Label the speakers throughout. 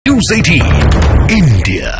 Speaker 1: News 18 India.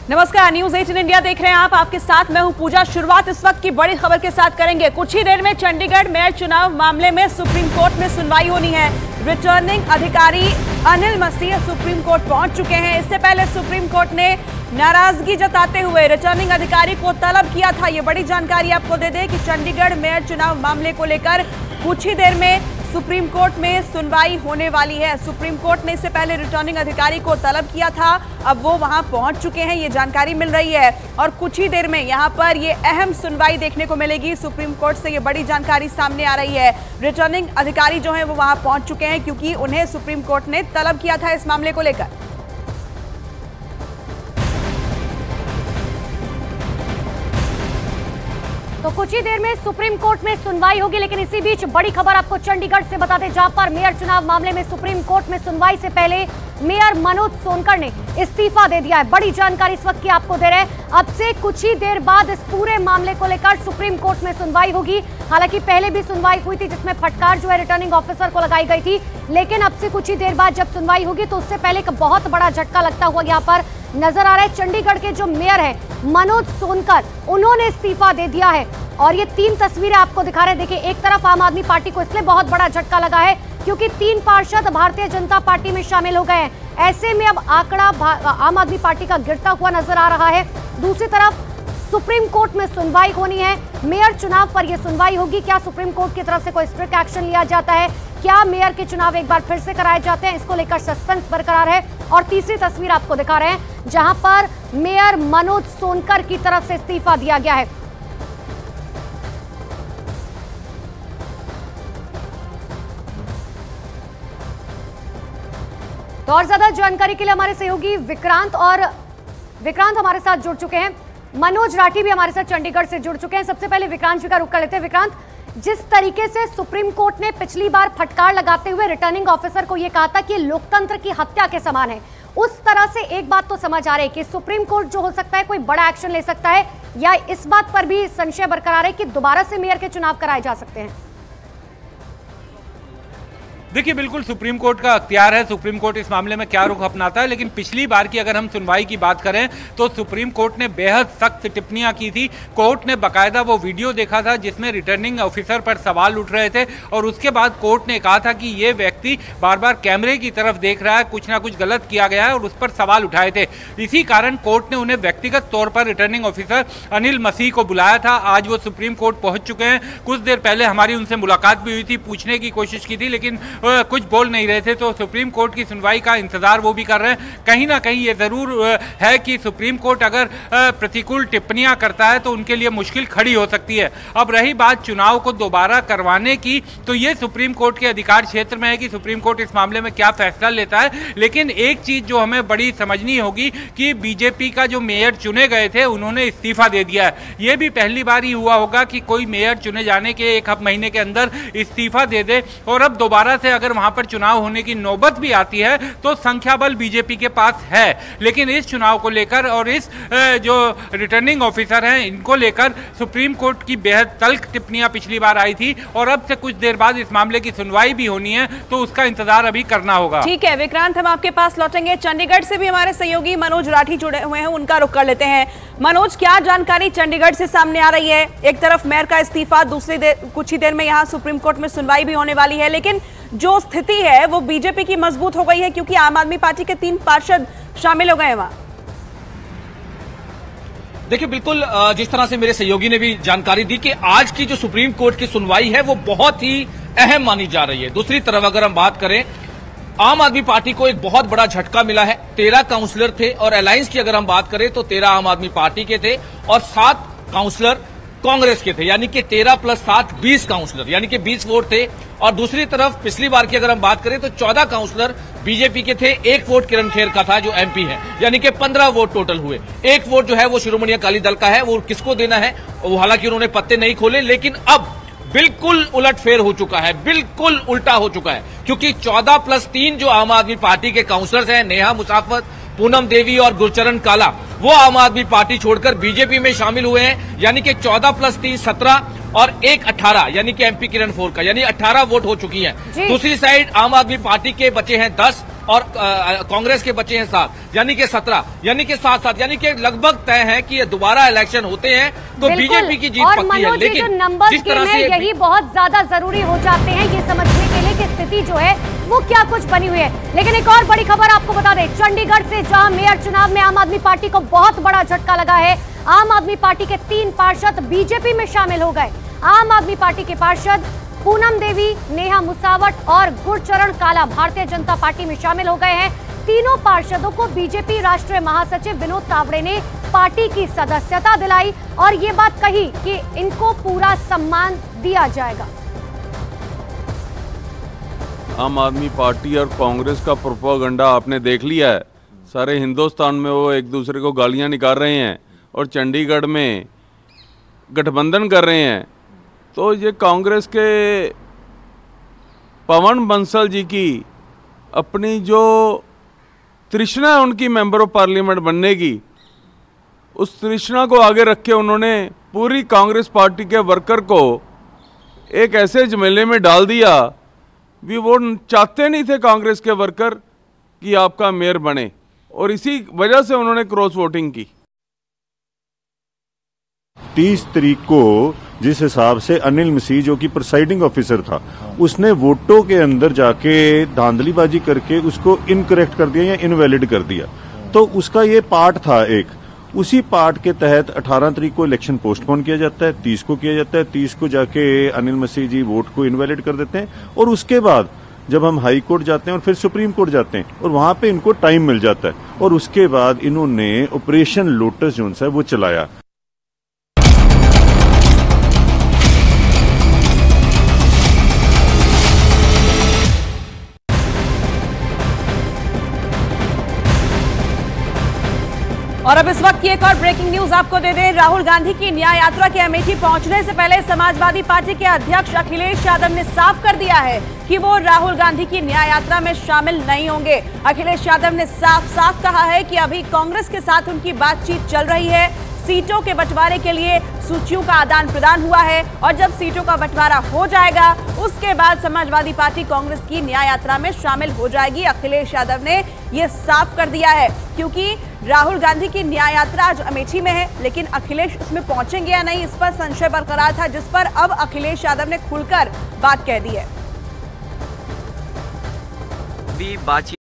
Speaker 2: नमस्कार, news 18 India देख रहे हैं आप। आपके साथ मैं हूं पूजा। शुरुआत इस वक्त की बड़ी खबर के साथ करेंगे। कुछ ही देर में चंडीगढ़ मेयर चुनाव मामले में सुप्रीम कोर्ट में सुनवाई होनी है। रिटर्निंग अधिकारी अनिल मसीह सुप्रीम कोर्ट पहुंच चुके हैं। इससे पहले सुप्रीम कोर्ट ने नाराजगी जताते हुए रिटर्निंग अधिकारी को तलब किया था। ये बड़ी जानकारी आपको दे दें कि चंडीगढ़ मेयर चुनाव मामले को लेकर कुछ ही देर में सुप्रीम कोर्ट में सुनवाई होने वाली है। सुप्रीम कोर्ट ने इससे पहले रिटर्निंग अधिकारी को तलब किया था, अब वो वहां पहुंच चुके हैं, ये जानकारी मिल रही है। और कुछ ही देर में यहां पर ये अहम सुनवाई देखने को मिलेगी। सुप्रीम कोर्ट से ये बड़ी जानकारी सामने आ रही है। रिटर्निंग अधिकारी जो है वो वहां पहुंच चुके हैं क्योंकि उन्हें सुप्रीम कोर्ट ने तलब किया था इस मामले को लेकर।
Speaker 3: तो कुछ ही देर में सुप्रीम कोर्ट में सुनवाई होगी, लेकिन इसी बीच बड़ी खबर आपको चंडीगढ़ से बता दें, जहां पर मेयर चुनाव मामले में सुप्रीम कोर्ट में सुनवाई से पहले मेयर मनोज सोनकर ने इस्तीफा दे दिया है। बड़ी जानकारी इस वक्त की आपको दे रहे हैं। अब से कुछ ही देर बाद इस पूरे मामले को लेकर सुप्रीम कोर्ट में सुनवाई होगी। हालांकि पहले भी सुनवाई हुई थी जिसमें फटकार जो है रिटर्निंग ऑफिसर को लगाई गई थी, लेकिन अब से कुछ ही देर बाद जब सुनवाई होगी तो उससे पहले एक बहुत बड़ा झटका लगता हुआ यहाँ पर नजर आ रहा है। चंडीगढ़ के जो मेयर है मनोज सोनकर, उन्होंने इस्तीफा दे दिया है। और ये 3 तस्वीरें आपको दिखा रहे हैं। देखिए, एक तरफ आम आदमी पार्टी को इसलिए बहुत बड़ा झटका लगा है क्योंकि 3 पार्षद भारतीय जनता पार्टी में शामिल हो गए हैं। ऐसे में अब आंकड़ा आम आदमी पार्टी का गिरता हुआ नजर आ रहा है। दूसरी तरफ सुप्रीम कोर्ट में सुनवाई होनी है। मेयर चुनाव पर यह सुनवाई होगी। क्या सुप्रीम कोर्ट की तरफ से कोई स्ट्रिक्ट एक्शन लिया जाता है? क्या मेयर के चुनाव एक बार फिर से कराए जाते हैं? इसको लेकर सस्पेंस बरकरार है। और तीसरी तस्वीर आपको दिखा रहे हैं जहां पर मेयर मनोज सोनकर की तरफ से इस्तीफा दिया गया है। तो और ज्यादा जानकारी के लिए हमारे सहयोगी विक्रांत हमारे साथ जुड़ चुके हैं। मनोज राठी भी हमारे साथ चंडीगढ़ से जुड़ चुके हैं। सबसे पहले विक्रांत जी का रुख कर लेते हैं। विक्रांत, जिस तरीके से सुप्रीम कोर्ट ने पिछली बार फटकार लगाते हुए रिटर्निंग ऑफिसर को यह कहा था कि लोकतंत्र की हत्या के समान है, उस तरह से एक बात तो समझ आ रही है कि सुप्रीम कोर्ट जो हो सकता है कोई बड़ा एक्शन ले सकता है, या इस बात पर भी संशय बरकरार है कि दोबारा से मेयर के चुनाव कराए जा सकते हैं?
Speaker 4: देखिए, बिल्कुल सुप्रीम कोर्ट का अख्तियार है सुप्रीम कोर्ट इस मामले में क्या रुख अपनाता है। लेकिन पिछली बार की अगर हम सुनवाई की बात करें तो सुप्रीम कोर्ट ने बेहद सख्त टिप्पणियां की थी। कोर्ट ने बाकायदा वो वीडियो देखा था जिसमें रिटर्निंग ऑफिसर पर सवाल उठ रहे थे और उसके बाद कोर्ट ने कहा था कि ये व्यक्ति बार बार कैमरे की तरफ देख रहा है, कुछ ना कुछ गलत किया गया है, और उस पर सवाल उठाए थे। इसी कारण कोर्ट ने उन्हें व्यक्तिगत तौर पर रिटर्निंग ऑफिसर अनिल मसीह को बुलाया था। आज वो सुप्रीम कोर्ट पहुंच चुके हैं। कुछ देर पहले हमारी उनसे मुलाकात भी हुई थी, पूछने की कोशिश की थी, लेकिन कुछ बोल नहीं रहे थे। तो सुप्रीम कोर्ट की सुनवाई का इंतजार वो भी कर रहे हैं। कहीं ना कहीं ये जरूर है कि सुप्रीम कोर्ट अगर प्रतिकूल टिप्पणियां करता है तो उनके लिए मुश्किल खड़ी हो सकती है। अब रही बात चुनाव को दोबारा करवाने की, तो ये सुप्रीम कोर्ट के अधिकार क्षेत्र में है कि सुप्रीम कोर्ट इस मामले में क्या फैसला लेता है। लेकिन एक चीज जो हमें बड़ी समझनी होगी कि बीजेपी का जो मेयर चुने गए थे उन्होंने इस्तीफा दे दिया है। यह भी पहली बार ही हुआ होगा कि कोई मेयर चुने जाने के 1 महीने के अंदर इस्तीफा दे दे। और अब दोबारा से अगर वहां पर चुनाव होने की नौबत भी आती है तो संख्या बल बीजेपी के पास है। लेकिन इस चुनाव को लेकर और इस जो रिटर्निंग ऑफिसर हैं इनको लेकर सुप्रीम कोर्ट की बेहद तल्ख टिप्पणियां पिछली बार आई थी और अब से कुछ देर बाद इस मामले की सुनवाई भी होनी है, तो उसका इंतजार अभी करना होगा।
Speaker 2: ठीक है विक्रांत, हम आपके पास लौटेंगे। चंडीगढ़ से भी हमारे सहयोगी मनोज राठी जुड़े हुए हैं, उनका रुख कर लेते हैं। मनोज, क्या जानकारी चंडीगढ़ से सामने आ रही है? एक तरफ मेयर का इस्तीफा, कुछ ही देर में यहाँ सुप्रीम कोर्ट में सुनवाई भी होने वाली है, लेकिन जो स्थिति है वो बीजेपी की मजबूत हो गई है क्योंकि आम आदमी पार्टी के 3 पार्षद शामिल हो गए हैं वहां।
Speaker 5: देखिए, बिल्कुल जिस तरह से मेरे सहयोगी ने भी जानकारी दी कि आज की जो सुप्रीम कोर्ट की सुनवाई है वो बहुत ही अहम मानी जा रही है। दूसरी तरफ अगर हम बात करें, आम आदमी पार्टी को एक बहुत बड़ा झटका मिला है। 13 काउंसलर थे और अलायंस की अगर हम बात करें तो 13 आम आदमी पार्टी के थे और 7 काउंसलर कांग्रेस के थे, यानी कि 13 + 7 20 काउंसलर, यानी कि 20 वोट थे। और दूसरी तरफ पिछली बार की अगर हम बात करें तो 14 काउंसलर बीजेपी के थे, 1 वोट किरण खेर का था जो एमपी है, यानी कि 15 वोट टोटल हुए। 1 वोट जो है वो शिरोमणि अकाली दल का है, वो किसको देना है वो हालांकि उन्होंने पत्ते नहीं खोले। लेकिन अब बिल्कुल उलटफेर हो चुका है, बिल्कुल उल्टा हो चुका है, क्योंकि 14 + 3 जो आम आदमी पार्टी के काउंसलर्स हैं, नेहा मुसाफत, पूनम देवी और गुरचरण काला, वो आम आदमी पार्टी छोड़कर बीजेपी में शामिल हुए हैं। यानी कि 14 + 3 17 और एक 18 यानी कि एमपी किरण फोर का, यानी 18 वोट हो चुकी हैं। दूसरी साइड आम आदमी पार्टी के बचे हैं 10 और कांग्रेस के बचे हैं 7, यानी कि 17, यानी कि 7-7, यानी कि लगभग तय है कि ये दोबारा इलेक्शन होते हैं तो बीजेपी की जीत पक्की है। लेकिन
Speaker 3: नंबर्स के में यही बहुत ज्यादा जरूरी हो जाते हैं ये समझने के लिए कि स्थिति जो है वो क्या कुछ बनी हुई है। लेकिन एक और बड़ी खबर आपको बता दें, चंडीगढ़ से जहां मेयर चुनाव में आम आदमी पार्टी को बहुत बड़ा झटका लगा है, आम आदमी पार्टी के 3 पार्षद बीजेपी में शामिल हो गए। आम आदमी पार्टी के पार्षद पूनम देवी, नेहा मुसावट और गुरचरण काला भारतीय जनता पार्टी में शामिल हो गए हैं। तीनों पार्षदों को बीजेपी राष्ट्रीय महासचिव विनोद तावड़े ने पार्टी की सदस्यता दिलाई और ये बात कही कि इनको पूरा सम्मान दिया जाएगा।
Speaker 6: आम आदमी पार्टी और कांग्रेस का प्रोपेगेंडा आपने देख लिया है। सारे हिंदुस्तान में वो एक दूसरे को गालियां निकाल रहे हैं और चंडीगढ़ में गठबंधन कर रहे हैं। तो ये कांग्रेस के पवन बंसल जी की अपनी जो तृष्णा है उनकी मेंबर ऑफ पार्लियामेंट बनने की, उस तृष्णा को आगे रख के उन्होंने पूरी कांग्रेस पार्टी के वर्कर को एक ऐसे झमेले में डाल दिया भी वो चाहते नहीं थे कांग्रेस के वर्कर कि आपका मेयर बने, और इसी वजह से उन्होंने क्रॉस वोटिंग की।
Speaker 7: 30 तारीख को जिस हिसाब से अनिल मसीह जो कि प्रिसाइडिंग ऑफिसर था, उसने वोटों के अंदर जाके धांधलीबाजी करके उसको इनकरेक्ट कर दिया या इनवैलिड कर दिया, तो उसका ये पार्ट था एक। उसी पार्ट के तहत 18 तारीख को इलेक्शन पोस्टपोन किया जाता है, 30 को किया जाता है, 30 को जाके अनिल मसीह जी वोट को इनवैलिड कर देते हैं, और उसके बाद जब हम हाई कोर्ट जाते हैं और फिर सुप्रीम कोर्ट जाते हैं और वहां पे इनको टाइम मिल जाता है, और उसके बाद इन्होंने ऑपरेशन लोटस जो है वो चलाया।
Speaker 2: और अब इस वक्त की एक और ब्रेकिंग न्यूज आपको दे दें। राहुल गांधी की न्याय यात्रा के अमेठी पहुंचने से पहले समाजवादी पार्टी के अध्यक्ष अखिलेश यादव ने साफ कर दिया है कि वो राहुल गांधी की न्याय यात्रा में शामिल नहीं होंगे। अखिलेश यादव ने साफ साफ कहा है कि अभी कांग्रेस के साथ उनकी बातचीत चल रही है, सीटों के बंटवारे के लिए सूचियों का आदान प्रदान हुआ है, और जब सीटों का बंटवारा हो जाएगा उसके बाद समाजवादी पार्टी कांग्रेस की न्याय यात्रा में शामिल हो जाएगी। अखिलेश यादव ने यह साफ कर दिया है, क्योंकि राहुल गांधी की न्याय यात्रा आज अमेठी में है, लेकिन अखिलेश उसमें पहुंचेंगे या नहीं इस पर संशय बरकरार था, जिस पर अब अखिलेश यादव ने खुलकर बात कह दी है।
Speaker 8: भी बातचीत